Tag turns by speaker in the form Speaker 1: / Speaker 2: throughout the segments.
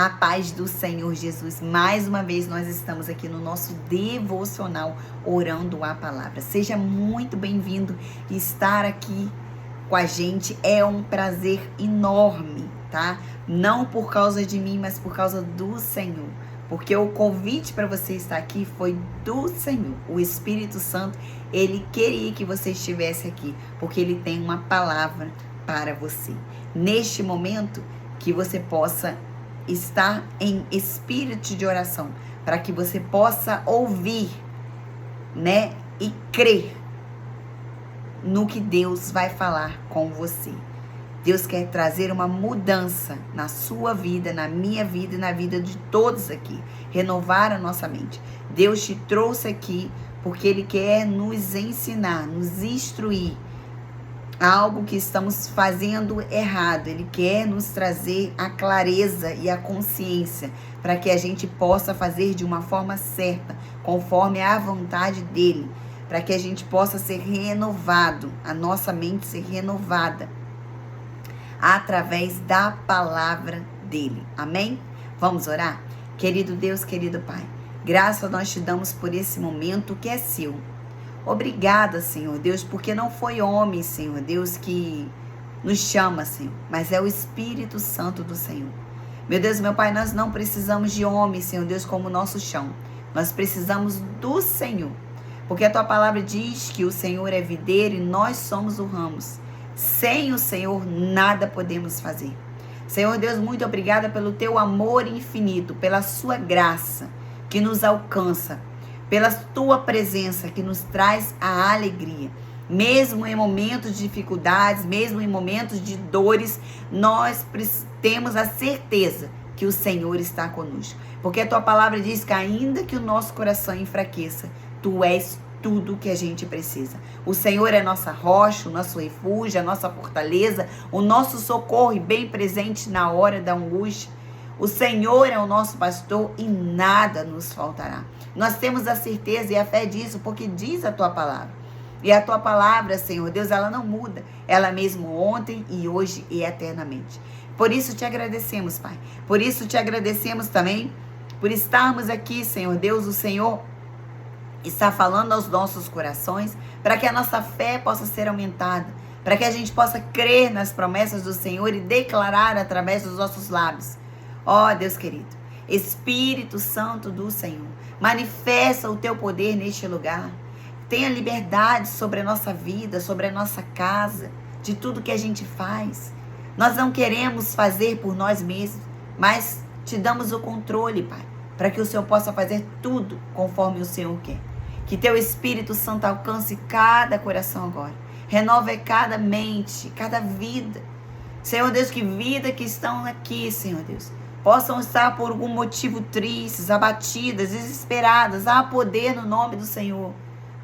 Speaker 1: A paz do Senhor Jesus. Mais uma vez nós estamos aqui no nosso devocional orando a palavra. Seja muito bem-vindo. Estar aqui com a gente é um prazer enorme, tá? Não por causa de mim, mas por causa do Senhor. Porque o convite para você estar aqui foi do Senhor. O Espírito Santo, ele queria que você estivesse aqui, porque ele tem uma palavra para você. Neste momento, que você possa estar em espírito de oração, para que você possa ouvir, né, e crer no que Deus vai falar com você. Deus quer trazer uma mudança na sua vida, na minha vida e na vida de todos aqui. Renovar a nossa mente. Deus te trouxe aqui porque Ele quer nos ensinar, nos instruir algo que estamos fazendo errado. Ele quer nos trazer a clareza e a consciência para que a gente possa fazer de uma forma certa, conforme a vontade dele, para que a gente possa ser renovado, a nossa mente ser renovada através da palavra dele. Amém? Vamos orar? Querido Deus, querido Pai, graças nós te damos por esse momento que é seu. Obrigada, Senhor Deus, porque não foi homem, Senhor Deus, que nos chama, Senhor, mas é o Espírito Santo do Senhor. Meu Deus, meu Pai, nós não precisamos de homem, Senhor Deus, como nosso chão. Nós precisamos do Senhor, porque a tua palavra diz que o Senhor é videiro e nós somos o ramos. Sem o Senhor, nada podemos fazer. Senhor Deus, muito obrigada pelo teu amor infinito, pela sua graça que nos alcança, pela tua presença que nos traz a alegria. Mesmo em momentos de dificuldades, mesmo em momentos de dores, nós temos a certeza que o Senhor está conosco. Porque a tua palavra diz que ainda que o nosso coração enfraqueça, tu és tudo que a gente precisa. O Senhor é nossa rocha, o nosso refúgio, a nossa fortaleza, o nosso socorro e bem presente na hora da angústia. O Senhor é o nosso pastor e nada nos faltará. Nós temos a certeza e a fé disso, porque diz a tua palavra. E a tua palavra, Senhor Deus, ela não muda. Ela mesmo ontem e hoje e eternamente. Por isso te agradecemos, Pai. Por isso te agradecemos também por estarmos aqui, Senhor Deus. O Senhor está falando aos nossos corações para que a nossa fé possa ser aumentada, para que a gente possa crer nas promessas do Senhor e declarar através dos nossos lábios. Ó Deus querido, Espírito Santo do Senhor, manifesta o teu poder neste lugar. Tenha liberdade sobre a nossa vida, sobre a nossa casa, de tudo que a gente faz. Nós não queremos fazer por nós mesmos, mas te damos o controle, Pai, para que o Senhor possa fazer tudo conforme o Senhor quer. Que teu Espírito Santo alcance cada coração agora. Renove cada mente, cada vida. Senhor Deus, que vida que estão aqui, Senhor Deus, possam estar por algum motivo tristes, abatidas, desesperadas. Há poder no nome do Senhor.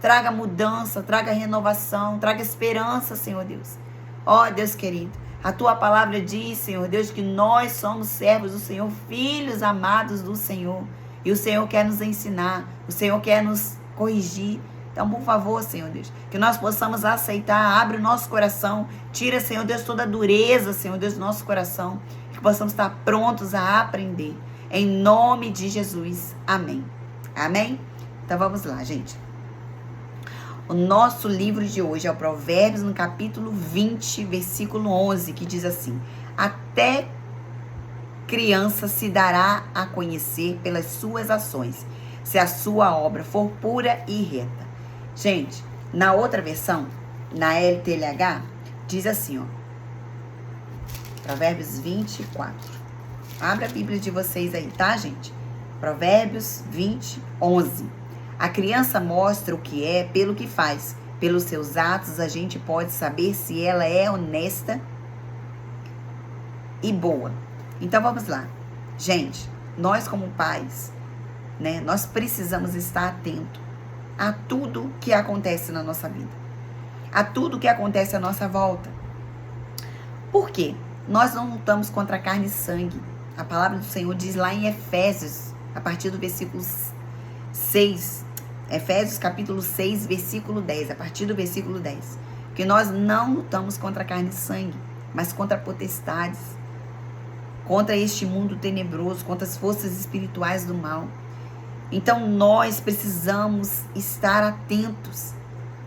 Speaker 1: Traga mudança, traga renovação, traga esperança, Senhor Deus. Ó Deus querido, a tua palavra diz, Senhor Deus, que nós somos servos do Senhor, filhos amados do Senhor. E o Senhor quer nos ensinar, o Senhor quer nos corrigir. Então, por favor, Senhor Deus, que nós possamos aceitar, abre o nosso coração, tira, Senhor Deus, toda a dureza, Senhor Deus, do nosso coração, que possamos estar prontos a aprender. Em nome de Jesus. Amém. Amém? Então, vamos lá, gente. O nosso livro de hoje é o Provérbios, no capítulo 20, versículo 11, que diz assim: até criança se dará a conhecer pelas suas ações, se a sua obra for pura e reta. Gente, na outra versão, na LTLH, diz assim, ó, Provérbios 24. Abra a Bíblia de vocês aí, tá, gente? Provérbios 20, 11. A criança mostra o que é pelo que faz. Pelos seus atos, a gente pode saber se ela é honesta e boa. Então, vamos lá. Gente, nós como pais, né, nós precisamos estar atentos a tudo que acontece na nossa vida. A tudo que acontece à nossa volta. Por quê? Nós não lutamos contra carne e sangue. A palavra do Senhor diz lá em Efésios, a partir do versículo 6, Efésios capítulo 6, versículo 10, a partir do versículo 10, que nós não lutamos contra carne e sangue, mas contra potestades, contra este mundo tenebroso, contra as forças espirituais do mal. Então nós precisamos estar atentos.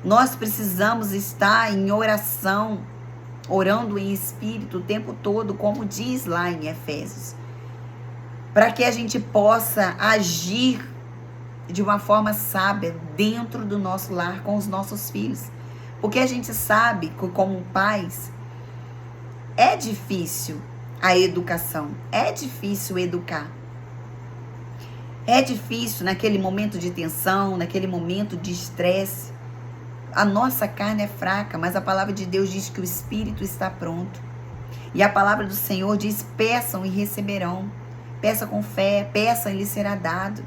Speaker 1: Nós precisamos estar em oração, orando em espírito o tempo todo, como diz lá em Efésios, para que a gente possa agir de uma forma sábia dentro do nosso lar com os nossos filhos. Porque a gente sabe que, como pais, é difícil a educação, é difícil educar. É difícil naquele momento de tensão, naquele momento de estresse. A nossa carne é fraca, mas a palavra de Deus diz que o espírito está pronto. E a palavra do Senhor diz: peçam e receberão. Peça com fé, peçam e lhe será dado.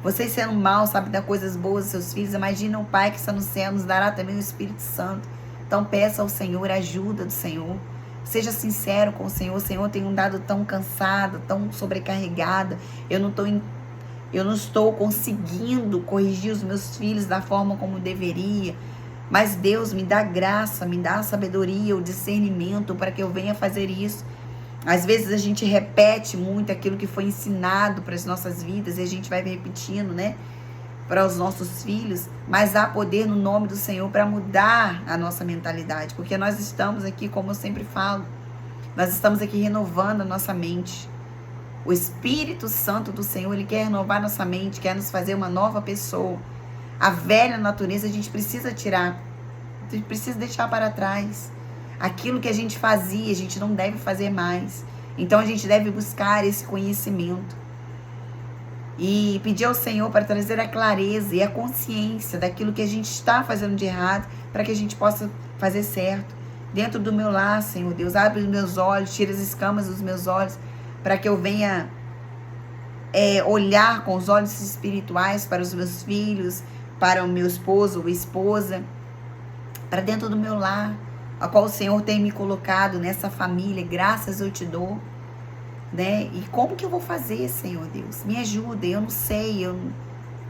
Speaker 1: Vocês sendo mal, sabem dar coisas boas aos seus filhos. Imagina o Pai que está no céu, nos dará também o Espírito Santo. Então peça ao Senhor a ajuda do Senhor. Seja sincero com o Senhor. O Senhor tem andado tão cansada, tão sobrecarregada. Eu não estou conseguindo corrigir os meus filhos da forma como deveria. Mas Deus me dá graça, me dá a sabedoria, o discernimento para que eu venha fazer isso. Às vezes a gente repete muito aquilo que foi ensinado para as nossas vidas e a gente vai repetindo, né, para os nossos filhos, mas há poder no nome do Senhor para mudar a nossa mentalidade, porque nós estamos aqui, como eu sempre falo, nós estamos aqui renovando a nossa mente. O Espírito Santo do Senhor, Ele quer renovar nossa mente, quer nos fazer uma nova pessoa. A velha natureza a gente precisa tirar, a gente precisa deixar para trás. Aquilo que a gente fazia, a gente não deve fazer mais. Então a gente deve buscar esse conhecimento. E pedir ao Senhor para trazer a clareza e a consciência daquilo que a gente está fazendo de errado, para que a gente possa fazer certo. Dentro do meu lar, Senhor Deus, abre os meus olhos, tira as escamas dos meus olhos, para que eu venha olhar com os olhos espirituais para os meus filhos, para o meu esposo ou esposa, para dentro do meu lar, a qual o Senhor tem me colocado nessa família. Graças eu te dou, né? E como que eu vou fazer, Senhor Deus? Me ajuda, eu não sei,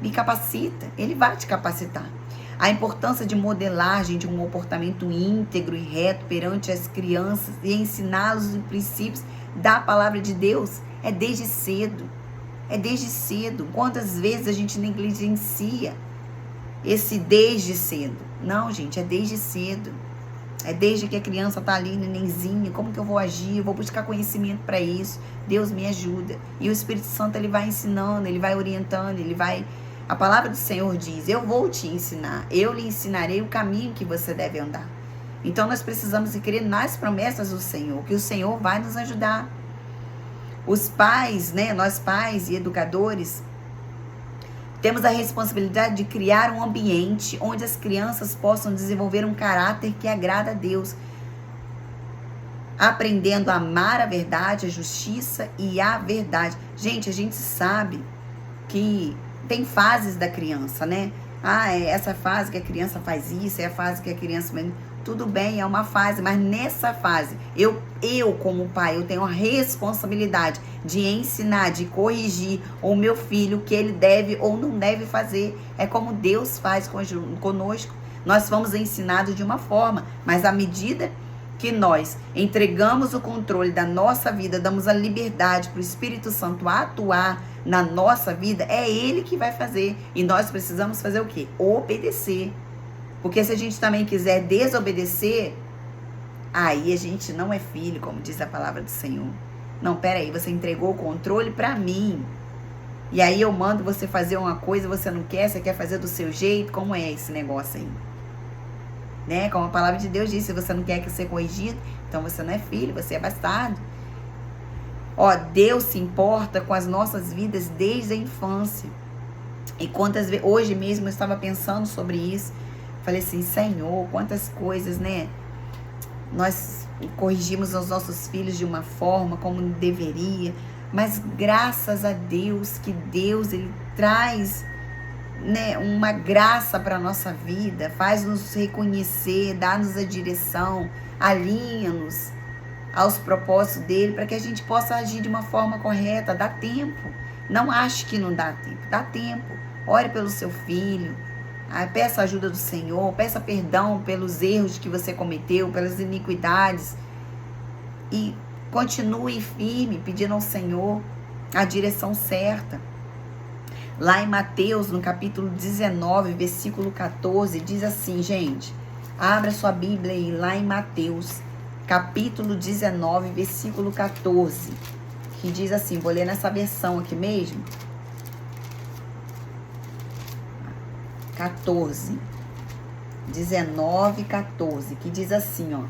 Speaker 1: me capacita. Ele vai te capacitar. A importância de modelagem de um comportamento íntegro e reto perante as crianças e ensiná-los os princípios da palavra de Deus é desde cedo. É desde cedo. Quantas vezes a gente negligencia esse desde cedo? Não, gente, é desde cedo. É desde que a criança está ali, nenenzinha. Como que eu vou agir? Eu vou buscar conhecimento para isso. Deus me ajuda. E o Espírito Santo, ele vai ensinando, ele vai orientando, ele vai... A palavra do Senhor diz: eu vou te ensinar. Eu lhe ensinarei o caminho que você deve andar. Então nós precisamos crer nas promessas do Senhor, que o Senhor vai nos ajudar. Os pais, né? Nós pais e educadores, temos a responsabilidade de criar um ambiente onde as crianças possam desenvolver um caráter que agrada a Deus, aprendendo a amar a verdade, a justiça e a verdade. Gente, a gente sabe que tem fases da criança, né? É essa fase que a criança faz isso, é a fase que a criança... Tudo bem, é uma fase, mas nessa fase, eu como pai, eu tenho a responsabilidade de ensinar, de corrigir o meu filho, o que ele deve ou não deve fazer. É como Deus faz conosco. Nós fomos ensinados de uma forma, mas à medida que nós entregamos o controle da nossa vida, damos a liberdade para o Espírito Santo atuar na nossa vida, é Ele que vai fazer. E nós precisamos fazer o quê? Obedecer. Porque se a gente também quiser desobedecer, aí a gente não é filho, como diz a palavra do Senhor. Não, peraí, você entregou o controle para mim. E aí eu mando você fazer uma coisa, você não quer, você quer fazer do seu jeito. Como é esse negócio aí? Né? Como a palavra de Deus diz, se você não quer que seja corrigido, então você não é filho, você é bastardo. Ó, Deus se importa com as nossas vidas desde a infância. E quantas vezes, hoje mesmo eu estava pensando sobre isso. Falei assim: Senhor, quantas coisas, né? Nós corrigimos os nossos filhos de uma forma como deveria, mas graças a Deus, que Deus, Ele traz, né, uma graça para a nossa vida, faz-nos reconhecer, dá-nos a direção, alinha-nos aos propósitos dEle, para que a gente possa agir de uma forma correta. Dá tempo. Não ache que não dá tempo. Dá tempo. Ore pelo seu filho. Peça a ajuda do Senhor, peça perdão pelos erros que você cometeu, pelas iniquidades. E Continue firme, pedindo ao Senhor a direção certa. Lá em Mateus, no capítulo 19, versículo 14, diz assim, gente, abra sua Bíblia aí, lá em Mateus, capítulo 19, versículo 14, que diz assim, vou ler nessa versão aqui mesmo, 19, 14, que diz assim, ó.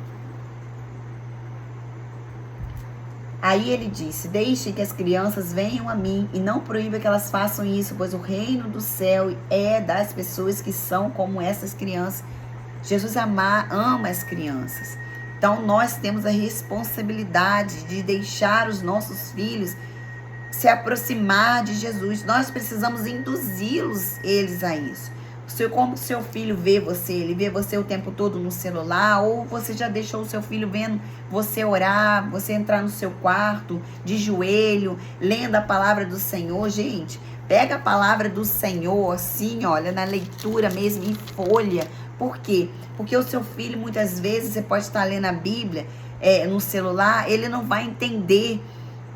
Speaker 1: Aí ele disse, deixe que as crianças venham a mim e não proíba que elas façam isso, pois o reino do céu é das pessoas que são como essas crianças. Jesus ama as crianças. Então nós temos a responsabilidade de deixar os nossos filhos se aproximar de Jesus. Nós precisamos induzi-los eles a isso. Como o seu filho vê você, ele vê você o tempo todo no celular, ou você já deixou o seu filho vendo você orar, você entrar no seu quarto, de joelho, lendo a palavra do Senhor. Gente, pega a palavra do Senhor assim, olha, na leitura mesmo, em folha. Por quê? Porque o seu filho, muitas vezes, você pode estar lendo a Bíblia no celular, ele não vai entender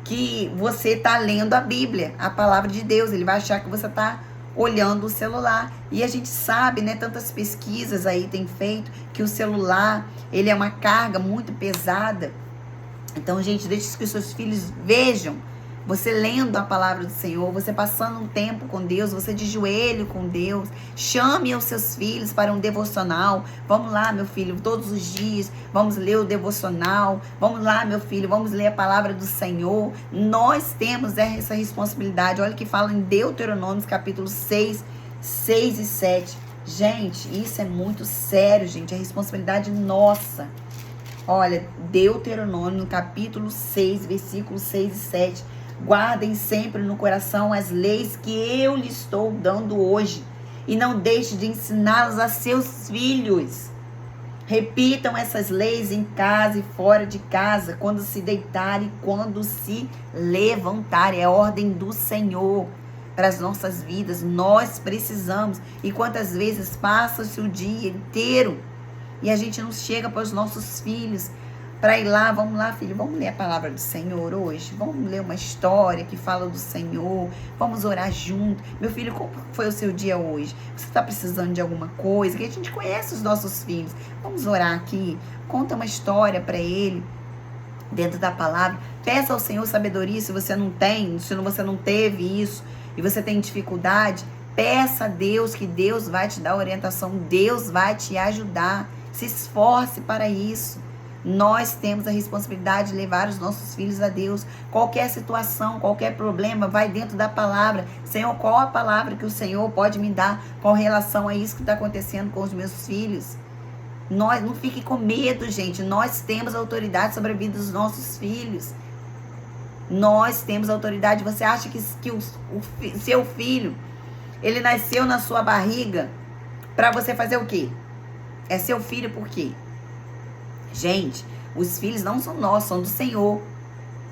Speaker 1: que você está lendo a Bíblia, a palavra de Deus. Ele vai achar que você está olhando o celular. E a gente sabe, né, tantas pesquisas aí tem feito que o celular, ele é uma carga muito pesada. Então, gente, deixe que os seus filhos vejam você lendo a palavra do Senhor, você passando um tempo com Deus, você de joelho com Deus. Chame os seus filhos para um devocional. Vamos lá, meu filho, todos os dias, vamos ler o devocional. Vamos lá, meu filho, vamos ler a palavra do Senhor. Nós temos essa responsabilidade. Olha que fala em Deuteronômio, capítulo 6, 6 e 7. Gente, isso é muito sério, gente. É responsabilidade nossa. Olha, Deuteronômio, capítulo 6, versículos 6 e 7. Guardem sempre no coração as leis que eu lhe estou dando hoje e não deixe de ensiná-las a seus filhos. Repitam essas leis em casa e fora de casa, quando se deitarem e quando se levantarem. É a ordem do Senhor para as nossas vidas. Nós precisamos. E quantas vezes passa-se o dia inteiro e a gente não chega para os nossos filhos para ir lá, vamos lá, filho, vamos ler a palavra do Senhor hoje, vamos ler uma história que fala do Senhor, vamos orar junto. Meu filho, como foi o seu dia hoje? Você está precisando de alguma coisa? Que a gente conhece os nossos filhos. Vamos orar aqui, conta uma história para ele, dentro da palavra. Peça ao Senhor sabedoria se você não tem, se você não teve isso e você tem dificuldade. Peça a Deus que Deus vai te dar orientação, Deus vai te ajudar. Se esforce para isso. Nós temos a responsabilidade de levar os nossos filhos a Deus. Qualquer situação, qualquer problema, vai dentro da palavra. Senhor, qual a palavra que o Senhor pode me dar com relação a isso que está acontecendo com os meus filhos? Não fique com medo, gente. Nós temos autoridade sobre a vida dos nossos filhos. Nós temos autoridade. Você acha que o seu filho, ele nasceu na sua barriga para você fazer o quê? É seu filho por quê? Gente, os filhos não são nossos, são do Senhor.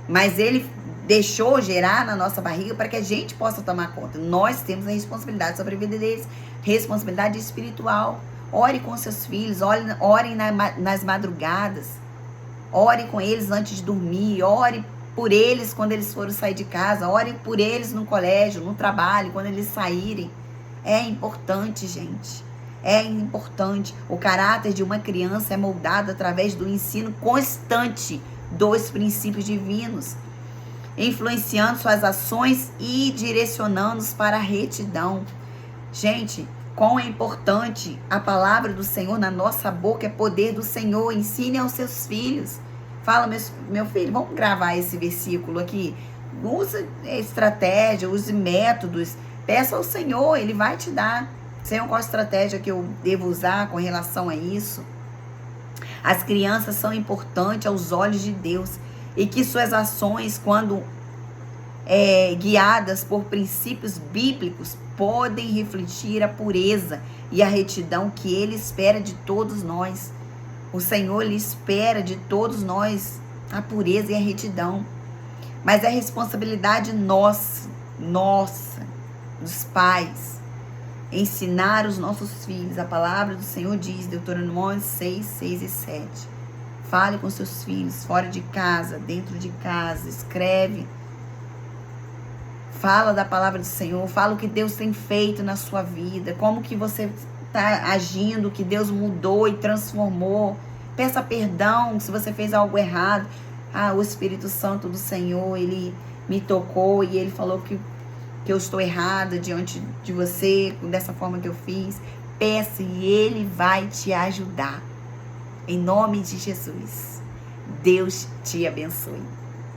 Speaker 1: Mas Ele deixou gerar na nossa barriga para que a gente possa tomar conta. Nós temos a responsabilidade sobre a vida deles. Responsabilidade espiritual. Ore com seus filhos, orem nas madrugadas. Ore com eles antes de dormir. Ore por eles quando eles forem sair de casa. Ore por eles no colégio, no trabalho, quando eles saírem. É importante, gente. É importante. O caráter de uma criança é moldado através do ensino constante dos princípios divinos, influenciando suas ações e direcionando-os para a retidão. Gente, quão é importante a palavra do Senhor na nossa boca, é poder do Senhor. Ensine aos seus filhos. Fala, meu filho, vamos gravar esse versículo aqui. Use estratégia, use métodos. Peça ao Senhor, Ele vai te dar. Senhor, qual a estratégia que eu devo usar com relação a isso? As crianças são importantes aos olhos de Deus e que suas ações, quando guiadas por princípios bíblicos, podem refletir a pureza e a retidão que Ele espera de todos nós. O Senhor, Ele espera de todos nós a pureza e a retidão. Mas é responsabilidade nossa, dos pais, ensinar os nossos filhos. A palavra do Senhor diz, Deuteronômio 6, 6 e 7. Fale com seus filhos, fora de casa, dentro de casa, escreve. Fala da palavra do Senhor, fala o que Deus tem feito na sua vida, como que você está agindo, que Deus mudou e transformou. Peça perdão se você fez algo errado. O Espírito Santo do Senhor, Ele me tocou e Ele falou que eu estou errada diante de você, dessa forma que eu fiz. Peça e Ele vai te ajudar. Em nome de Jesus. Deus te abençoe.